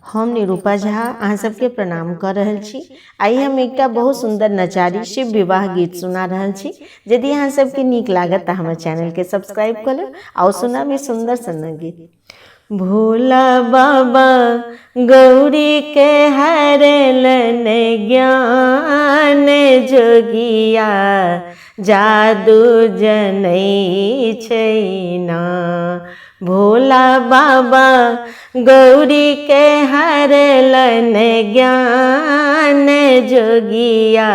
हम निरूपा झा अहाँ सबके प्रणाम कर रहल छी। आइ हम एकटा बहुत सुंदर नचारी शिव विवाह गीत सुना रहल छी। यदि अहाँ सबके नीक लागत तऽ हमर चैनल के सब्सक्राइब कर लेब और सुनब ई सुंदर सन गीत। भोला बाबा गौरी के हरलन ज्ञान जोगिया जादू जनै छै ना। भोला बाबा गौरी के हरलन ज्ञान जोगिया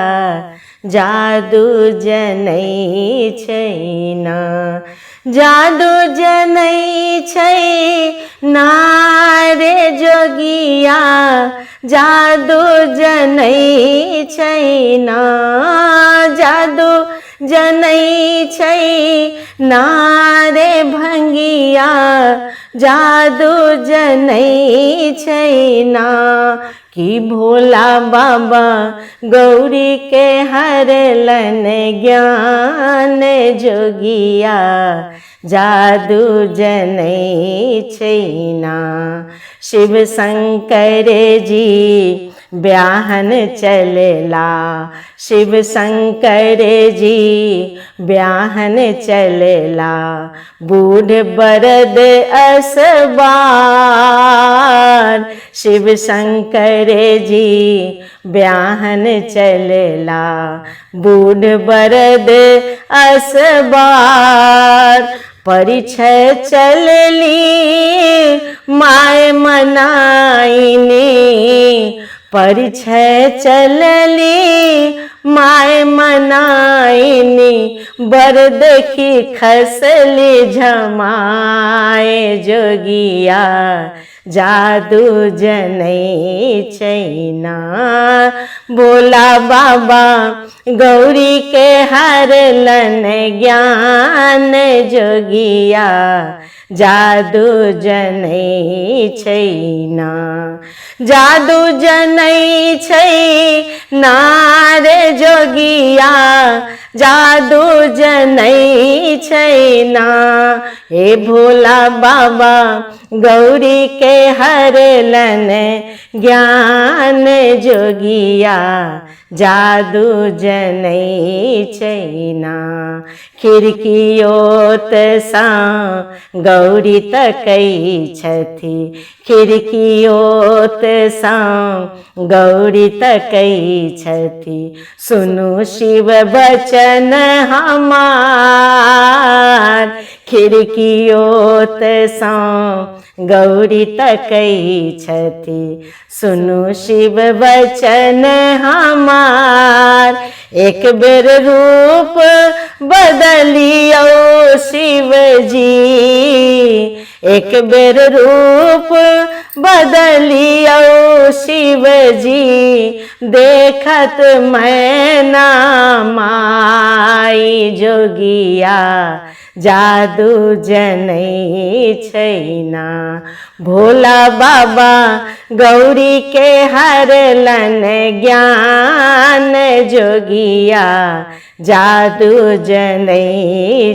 जादू जनै छै ना। जादू जनै छै ना रे जोगिया जादू जनै छै ना। जादू जनै छै ना रे भंगिया जादू जनै छै ना। कि भोला बाबा गौरी के हरलन ज्ञान जोगिया जादू जनै छै ना। शिव शंकर जी ब्याहन चलला शिव शंकर जी ब्याहन चलला। बूढ़ बरद असबार शिव शंकर जी ब्याहन चलला। बूढ़ बरद असबार परिछय चलली माय मनाइनी। परिछय चलली माय मनाइनी। बर देखी खसली झमाए जोगिया जादू जनै छै ना। भोला बाबा गौरी के हरलन ज्ञान जोगिया जादू जनै छै ना। जादू जनै छै ना रे जोगिया जादू जनै छै ना। हे भोला बाबा गौरी के हरलन ज्ञान जोगिया जादू जनै छै ना। खिड़कियोत सा गौरी तकै छथि। खिड़कियोत सा गौरी तकै छथि। सुनु शिव बचन हमार। खिड़कियोत सा गौरी तकै छथि। सुनु शिव बचन हमार। एक बेर रूप बदलियो शिव जी। एक बेर रूप बदलियो शिव जी। देखत मैना माई जोगिया जादू जनै छै ना। भोला बाबा गौरी के हरलन ज्ञान जोगिया जादू जनै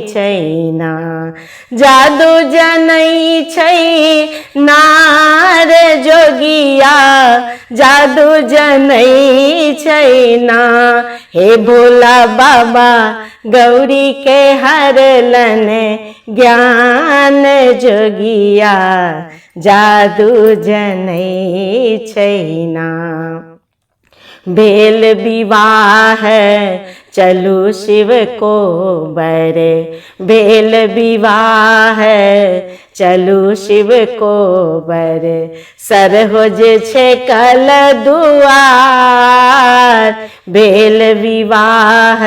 छै ना। जादू जनै छै ना रे जोगिया जादू जनै छै ना। हे भोला बाबा गौरी के हरलन ज्ञान जोगिया जादू जनै छै ना। बेल विवाह चलू शिव को बर। बेल विवाह चलू शिव को बर। सरहोज छे कल दुआर। बेल विवाह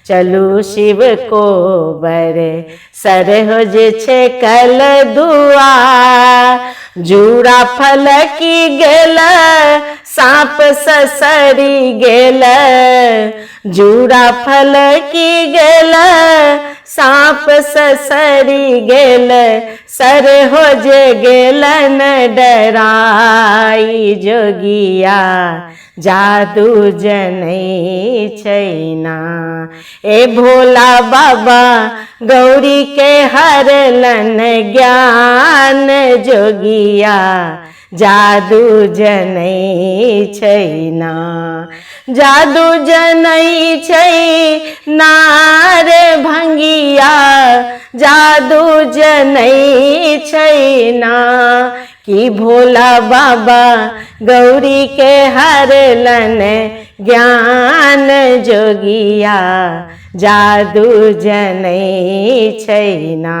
चलू शिव को बर। सरहोज छे कल दुआर। जूड़ा फलकी गेल साँप ससरी गेल। जूड़ा फलकी गेल साँप ससरी गेल। सरहोज गेलन डराई जोगिया जादू जनै छै ना। ए भोला बाबा गौरी के हरलन ज्ञान जोगिया जादू जनै छैना। जादू जनै छैना रे भंगिया, जादू जनै छैना। कि भोला बाबा गौरी के हरलन ज्ञान जोगिया, जादू जनै छैना।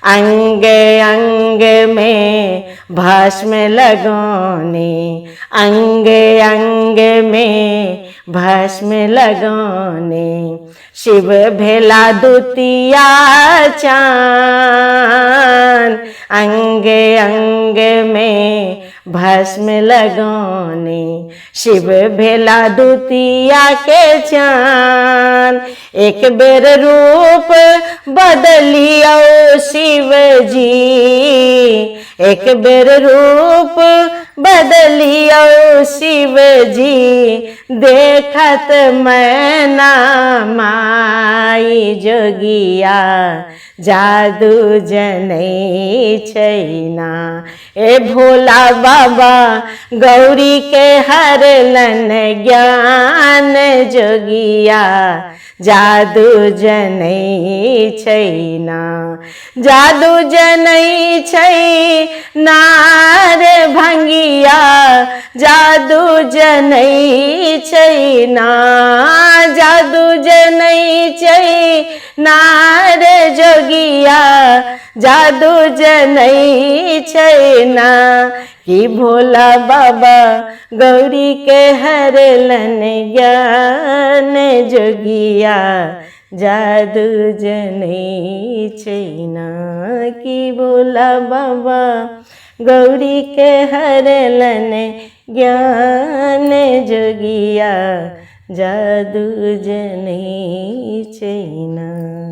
अंग अंग में भस्म लगौने, अंग अंग में भस्म लगौने। शिव भेला दुतिया चान, अंग अंग में भस्म लगौने। शिव भेला दुतिया के चान, एक बेर रूप बदलियो शिव जी, एक बेर रूप बदलियो शिव जी। देखत मैना माई जोगिया, जादू जनै छैना। ए भोला बाबा गौरी के हरलन ज्ञान जोगिया, जादू जनै छैना। जादू जनै छैना रे भंगिया, जादू जनै छैना। जादू जनै छैना रे जोगिया, जादू जनै छैना। कि भोला बाबा गौरी के हरलन ज्ञान जोगिया, जादू जनै छैना। कि भोला बाबा गौरी के हरलन ज्ञान जोगिया, जादू जनै छैना।